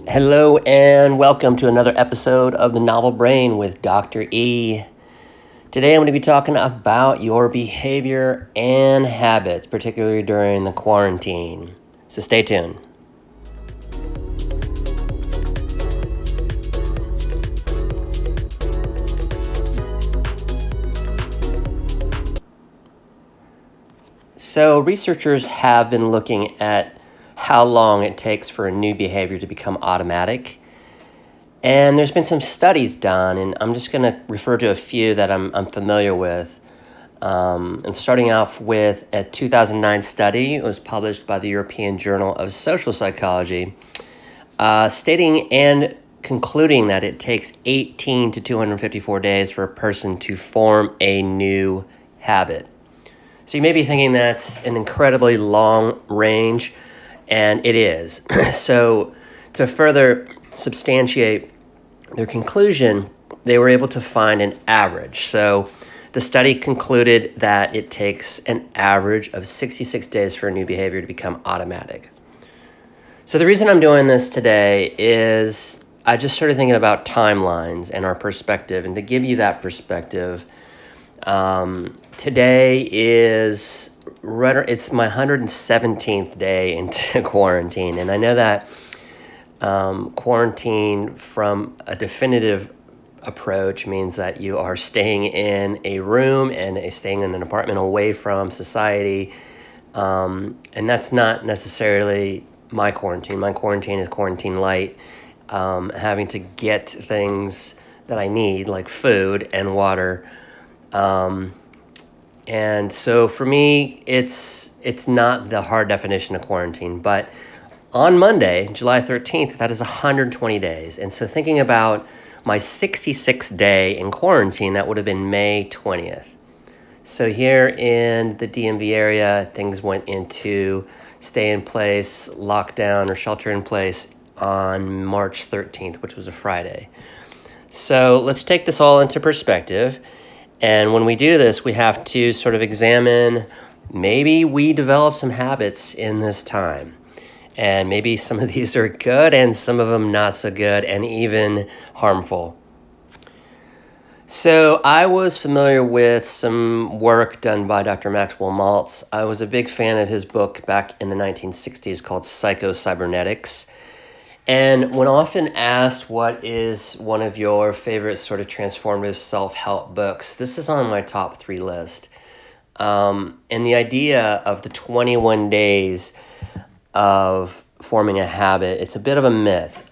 Hello and welcome to another episode of The Novel Brain with Dr. E. Today I'm going to be talking about your behavior and habits, particularly during the quarantine. So stay tuned. So researchers have been looking at how long it takes for a new behavior to become automatic. And there's been some studies done, and I'm just going to refer to a few that I'm familiar with. And starting off with a 2009 study, it was published by the European Journal of Social Psychology, stating and concluding that it takes 18 to 254 days for a person to form a new habit. So you may be thinking that's an incredibly long range, and it is. So to further substantiate their conclusion, they were able to find an average. So the study concluded that it takes an average of 66 days for a new behavior to become automatic. So the reason I'm doing this today is I just started thinking about timelines and our perspective. And to give you that perspective, today is it's my 117th day into quarantine. And I know that quarantine from a definitive approach means that you are staying in a room and staying in an apartment away from society. And that's not necessarily my quarantine. My quarantine is quarantine light, having to get things that I need, like food and water. And so for me, it's not the hard definition of quarantine, but on Monday, July 13th, that is 120 days. And so thinking about my 66th day in quarantine, that would have been May 20th. So here in the DMV area, things went into stay in place, lockdown, or shelter in place on March 13th, which was a Friday. So let's take this all into perspective. And when we do this, we have to sort of examine, maybe we develop some habits in this time. And maybe some of these are good and some of them not so good and even harmful. So I was familiar with some work done by Dr. Maxwell Maltz. I was a big fan of his book back in the 1960s called Psycho-Cybernetics. And when often asked what is one of your favorite sort of transformative self-help books, this is on my top 3 list. And the idea of the 21 days of forming a habit, it's a bit of a myth.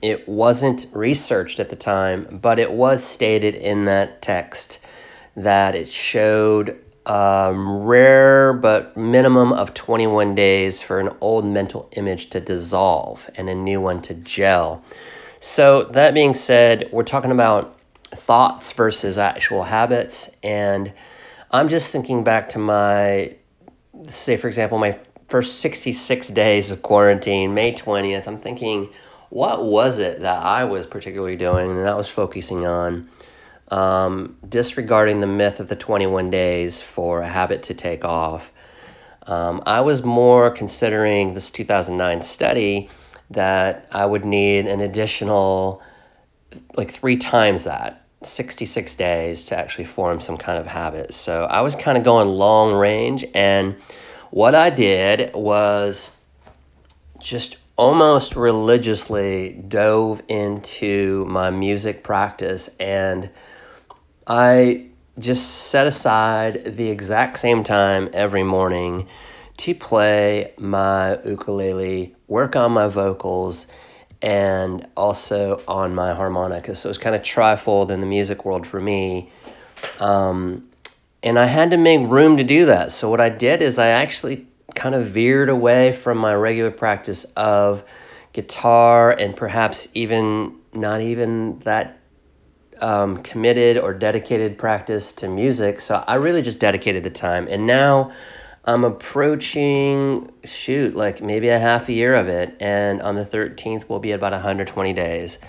It wasn't researched at the time, but it was stated in that text that it showed rare but minimum of 21 days for an old mental image to dissolve and a new one to gel. So that being said, we're talking about thoughts versus actual habits. And I'm just thinking back to my, say for example, my first 66 days of quarantine, May 20th. I'm thinking, what was it that I was particularly doing? And that was focusing on disregarding the myth of the 21 days for a habit to take off. I was more considering this 2009 study that I would need an additional, like 3 times that, 66 days to actually form some kind of habit. So I was kind of going long range, and what I did was just almost religiously dove into my music practice, and I just set aside the exact same time every morning to play my ukulele, work on my vocals, and also on my harmonica. So it's kind of trifold in the music world for me. And I had to make room to do that. So what I did is I actually kind of veered away from my regular practice of guitar and perhaps even not even that committed or dedicated practice to music. So I really just dedicated the time. And now I'm approaching, like maybe a half a year of it. And on the 13th, we'll be at about 120 days.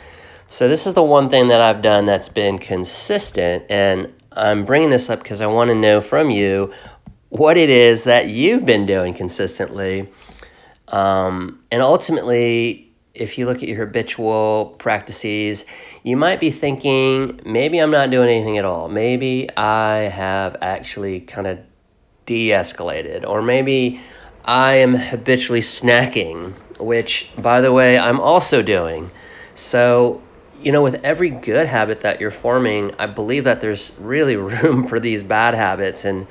So this is the one thing that I've done that's been consistent. And I'm bringing this up because I want to know from you what it is that you've been doing consistently. And ultimately, if you look at your habitual practices, you might be thinking, maybe I'm not doing anything at all. Maybe I have actually kind of de-escalated, or maybe I am habitually snacking, which, by the way, I'm also doing. So, with every good habit that you're forming, I believe that there's really room for these bad habits, and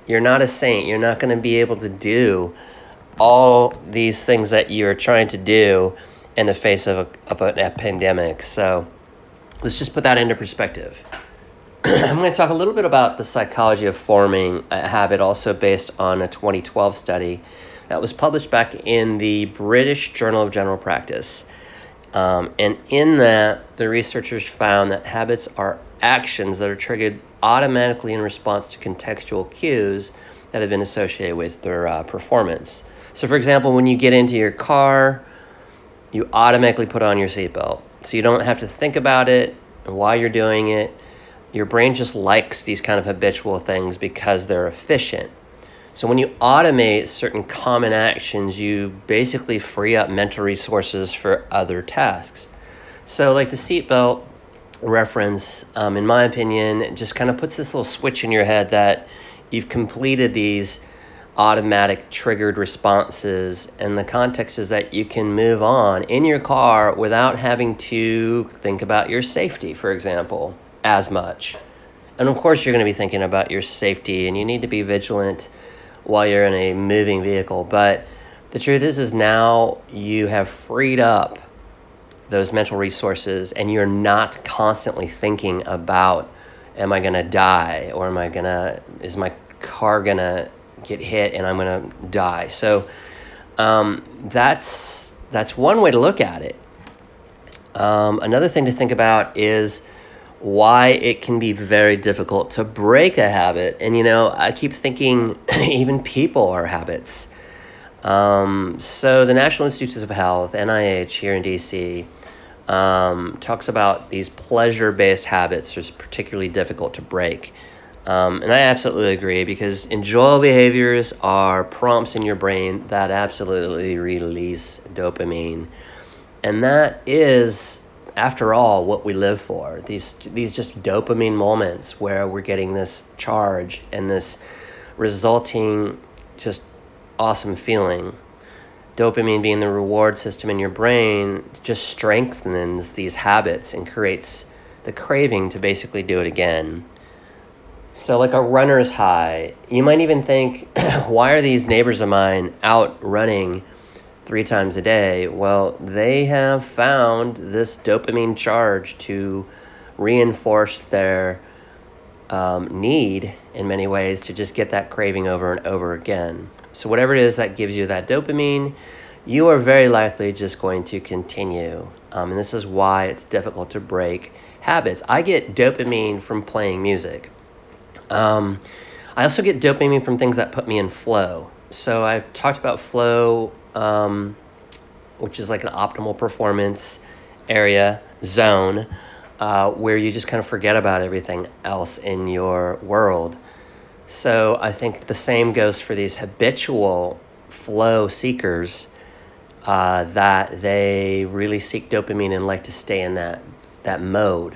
you're not a saint. You're not going to be able to do all these things that you're trying to do in the face of a pandemic. So let's just put that into perspective. I'm going to talk a little bit about the psychology of forming a habit, also based on a 2012 study that was published back in the British Journal of General Practice. And in that, the researchers found that habits are actions that are triggered automatically in response to contextual cues that have been associated with their performance. So, for example, when you get into your car, you automatically put on your seatbelt. So you don't have to think about it while you're doing it. Your brain just likes these kind of habitual things because they're efficient. So when you automate certain common actions, you basically free up mental resources for other tasks. So like the seatbelt reference, in my opinion, it just kind of puts this little switch in your head that you've completed these automatic triggered responses, and the context is that you can move on in your car without having to think about your safety, for example, as much. And of course you're going to be thinking about your safety, and you need to be vigilant while you're in a moving vehicle, but the truth is now you have freed up those mental resources, and you're not constantly thinking about, am I going to die, or is my car going to get hit and I'm going to die. So that's one way to look at it. Another thing to think about is why it can be very difficult to break a habit. And I keep thinking even people are habits. So the National Institutes of Health, NIH, here in DC, talks about these pleasure-based habits are particularly difficult to break. And I absolutely agree, because enjoyable behaviors are prompts in your brain that absolutely release dopamine. And that is, after all, what we live for. These just dopamine moments where we're getting this charge and this resulting just awesome feeling. Dopamine, being the reward system in your brain, just strengthens these habits and creates the craving to basically do it again. So like a runner's high, you might even think, why are these neighbors of mine out running 3 times a day? Well, they have found this dopamine charge to reinforce their need in many ways to just get that craving over and over again. So whatever it is that gives you that dopamine, you are very likely just going to continue. And this is why it's difficult to break habits. I get dopamine from playing music. I also get dopamine from things that put me in flow. So I've talked about flow, which is like an optimal performance zone, where you just kind of forget about everything else in your world. So I think the same goes for these habitual flow seekers, that they really seek dopamine and like to stay in that mode.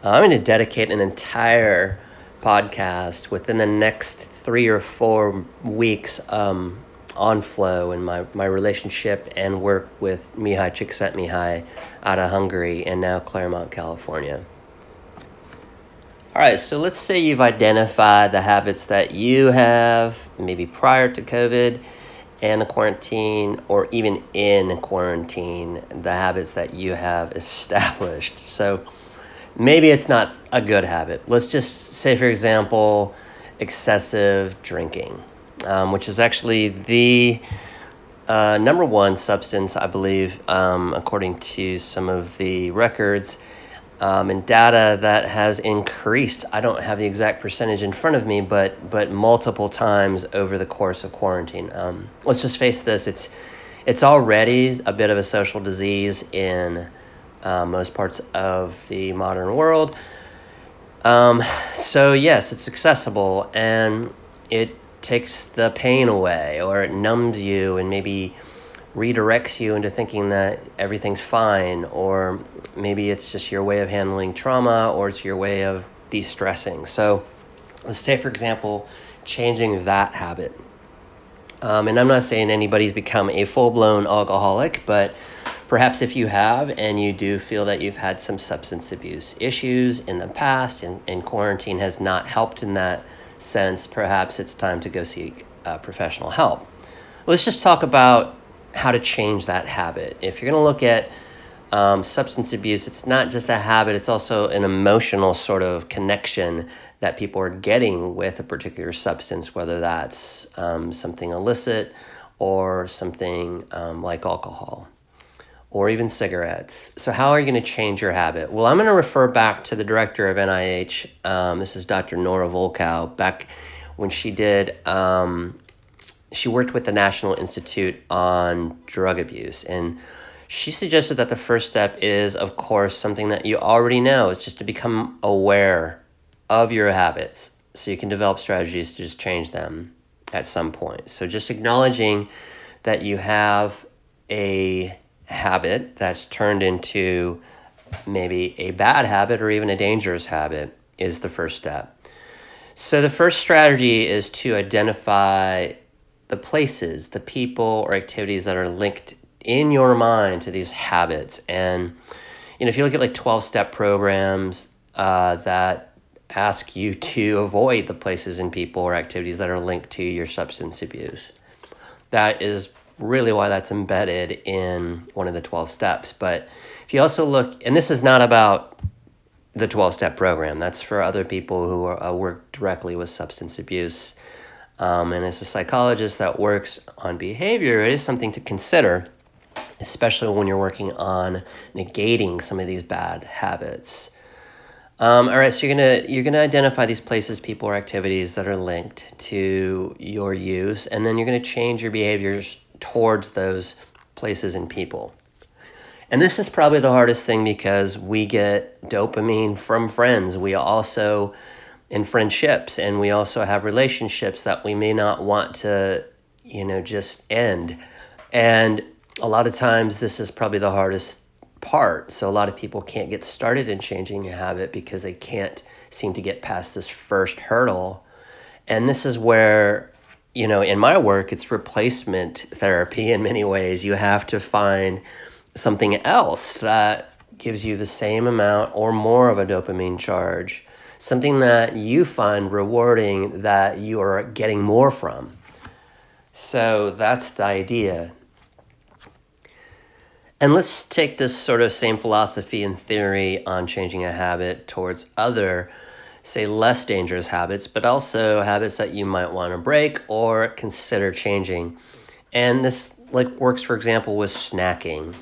I'm going to dedicate an entire podcast within the next 3 or 4 weeks on flow and my relationship and work with Mihai Csikszentmihalyi out of Hungary and now Claremont, California. All right, so let's say you've identified the habits that you have maybe prior to COVID and the quarantine, or even in quarantine, the habits that you have established. So maybe it's not a good habit. Let's just say, for example, excessive drinking, which is actually the number one substance, I believe, according to some of the records and data, that has increased. I don't have the exact percentage in front of me, but multiple times over the course of quarantine. Let's just face this, it's already a bit of a social disease in most parts of the modern world. So yes, it's accessible, and it takes the pain away, or it numbs you and maybe redirects you into thinking that everything's fine, or maybe it's just your way of handling trauma, or it's your way of de-stressing. So let's say, for example, changing that habit. And I'm not saying anybody's become a full-blown alcoholic, but perhaps if you have and you do feel that you've had some substance abuse issues in the past, and quarantine has not helped in that sense, perhaps it's time to go seek professional help. Let's just talk about how to change that habit. If you're going to look at substance abuse, it's not just a habit, it's also an emotional sort of connection that people are getting with a particular substance, whether that's something illicit or something like alcohol or even cigarettes. So how are you going to change your habit? Well, I'm going to refer back to the director of NIH. This is Dr. Nora Volkow. Back when she did, she worked with the National Institute on Drug Abuse, and she suggested that the first step is, of course, something that you already know. It's just to become aware of your habits so you can develop strategies to just change them at some point. So just acknowledging that you have a habit that's turned into maybe a bad habit or even a dangerous habit is the first step. So the first strategy is to identify the places, the people, or activities that are linked in your mind to these habits. And if you look at like 12-step programs that ask you to avoid the places and people or activities that are linked to your substance abuse, that is really why that's embedded in one of the 12 steps. But if you also look, and this is not about the 12-step program, that's for other people who work directly with substance abuse. And as a psychologist that works on behavior, it is something to consider, especially when you're working on negating some of these bad habits. All right, so you're gonna identify these places, people, or activities that are linked to your use, and then you're gonna change your behaviors towards those places and people. And this is probably the hardest thing because we get dopamine from friends. We also, in friendships, and we also have relationships that we may not want to, just end. And a lot of times this is probably the hardest part. So a lot of people can't get started in changing a habit because they can't seem to get past this first hurdle. And this is where, in my work, it's replacement therapy in many ways. You have to find something else that gives you the same amount or more of a dopamine charge, something that you find rewarding, that you are getting more from. So that's the idea. And let's take this sort of same philosophy and theory on changing a habit towards other, say, less dangerous habits, but also habits that you might want to break or consider changing. And this works, for example, with snacking.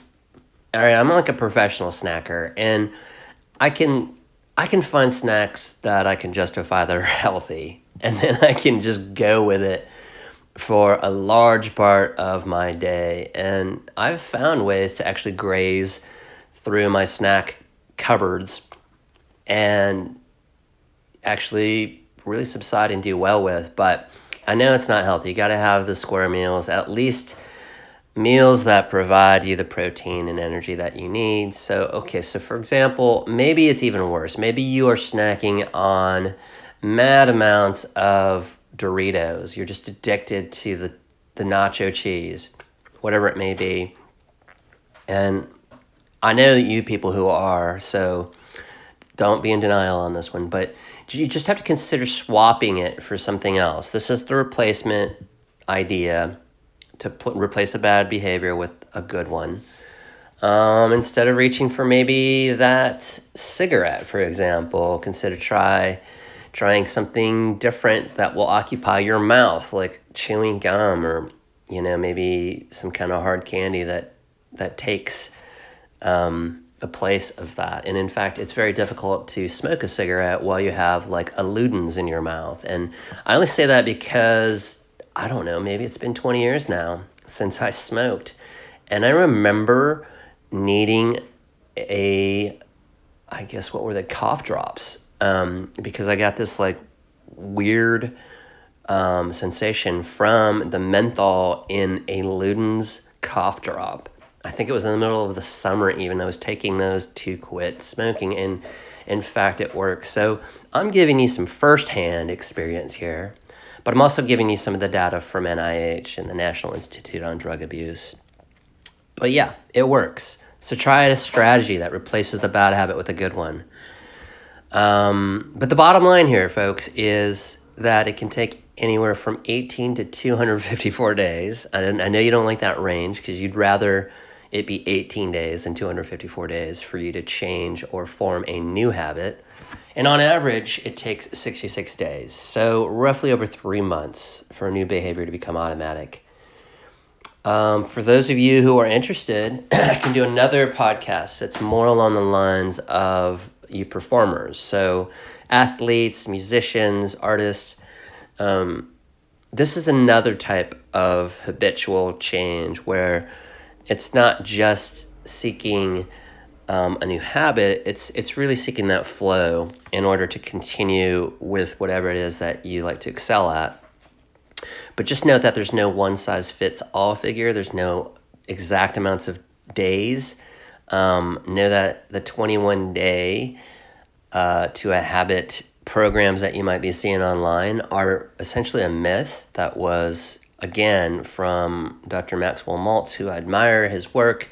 All right, I'm like a professional snacker, and I can find snacks that I can justify that are healthy, and then I can just go with it for a large part of my day. And I've found ways to actually graze through my snack cupboards and actually really subside and do well with. But I know it's not healthy. You got to have the square meals, at least meals that provide you the protein and energy that you need. So for example, maybe it's even worse. Maybe you are snacking on mad amounts of Doritos. You're just addicted to the nacho cheese, whatever it may be. And I know that you people who are, so don't be in denial on this one, but you just have to consider swapping it for something else. This is the replacement idea, to replace a bad behavior with a good one. Instead of reaching for maybe that cigarette, for example, consider trying something different that will occupy your mouth, like chewing gum, or maybe some kind of hard candy that takes the place of that. And in fact, it's very difficult to smoke a cigarette while you have like illudens in your mouth. And I only say that because I don't know, maybe it's been 20 years now since I smoked. And I remember needing what were the cough drops? Because I got this like weird sensation from the menthol in a Luden's cough drop. I think it was in the middle of the summer even. I was taking those to quit smoking, and in fact, it works. So I'm giving you some firsthand experience here, but I'm also giving you some of the data from NIH and the National Institute on Drug Abuse. But yeah, it works. So try a strategy that replaces the bad habit with a good one. But the bottom line here, folks, is that it can take anywhere from 18 to 254 days. I know you don't like that range because you'd rather it be 18 days and 254 days for you to change or form a new habit. And on average, it takes 66 days. So roughly over 3 months for a new behavior to become automatic. For those of you who are interested, I can do another podcast that's more along the lines of you performers. So athletes, musicians, artists. This is another type of habitual change where it's not just seeking a new habit. It's really seeking that flow in order to continue with whatever it is that you like to excel at. But just note that there's no one-size-fits-all figure. There's no exact amounts of days. Know that the 21-day to a habit programs that you might be seeing online are essentially a myth that was, again, from Dr. Maxwell Maltz, who I admire his work,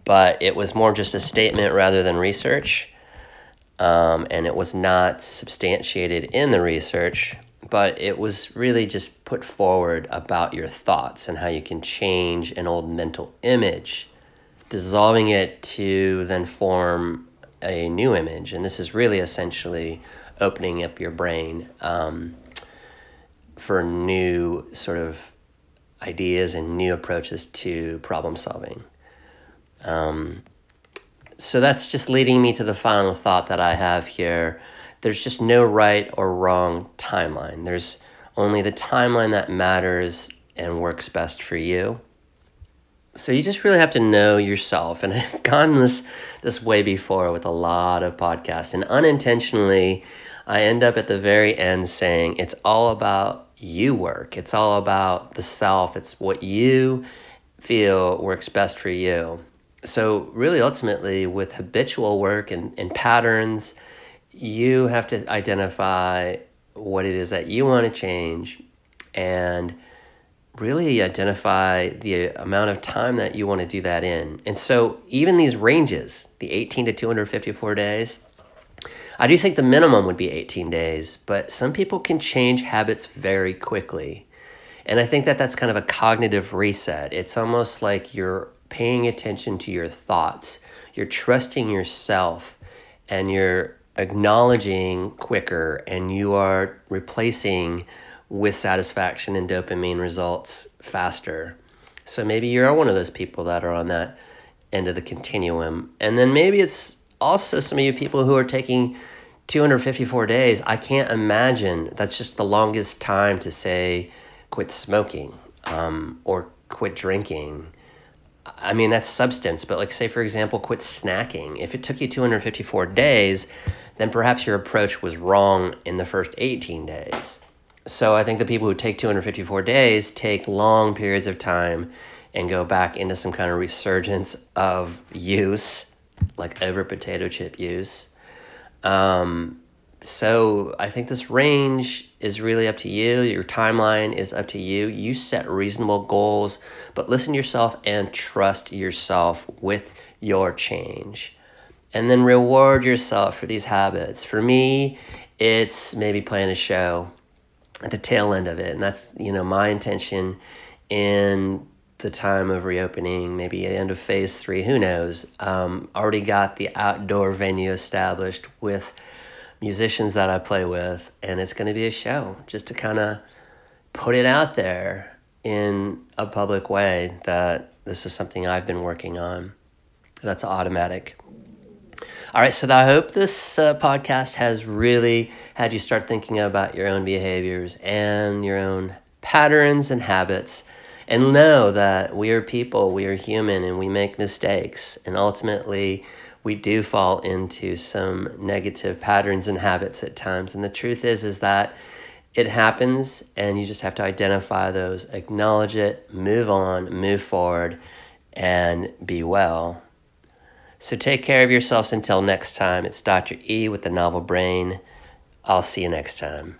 but it was more just a statement rather than research. And it was not substantiated in the research, but it was really just put forward about your thoughts and how you can change an old mental image, dissolving it to then form a new image. And this is really essentially opening up your brain for new sort of ideas and new approaches to problem solving. So that's just leading me to the final thought that I have here. There's just no right or wrong timeline. There's only the timeline that matters and works best for you. So you just really have to know yourself. And I've gone this way before with a lot of podcasts. And unintentionally, I end up at the very end saying it's all about you work. It's all about the self. It's what you feel works best for you. So really, ultimately, with habitual work and patterns, you have to identify what it is that you want to change and really identify the amount of time that you want to do that in. And so even these ranges, the 18 to 254 days, I do think the minimum would be 18 days, but some people can change habits very quickly. And I think that that's kind of a cognitive reset. It's almost like you're paying attention to your thoughts. You're trusting yourself and you're acknowledging quicker, and you are replacing with satisfaction and dopamine results faster. So maybe you're one of those people that are on that end of the continuum. And then maybe it's also some of you people who are taking 254 days. I can't imagine that's just the longest time to say quit smoking or quit drinking. I mean, that's substance, but like say, for example, quit snacking. If it took you 254 days, then perhaps your approach was wrong in the first 18 days. So I think the people who take 254 days take long periods of time and go back into some kind of resurgence of use, like over potato chip use. So I think this range is really up to you. Your timeline is up to you. You set reasonable goals, but listen to yourself and trust yourself with your change. And then reward yourself for these habits. For me, it's maybe playing a show at the tail end of it. And that's, my intention in the time of reopening, maybe the end of phase 3, who knows. Already got the outdoor venue established with musicians that I play with, and it's going to be a show just to kind of put it out there in a public way that this is something I've been working on. That's automatic. All right, so I hope this podcast has really had you start thinking about your own behaviors and your own patterns and habits, and know that we are people, we are human, and we make mistakes, and ultimately we do fall into some negative patterns and habits at times. And the truth is that it happens, and you just have to identify those, acknowledge it, move on, move forward, and be well. So take care of yourselves until next time. It's Dr. E with the Novel Brain. I'll see you next time.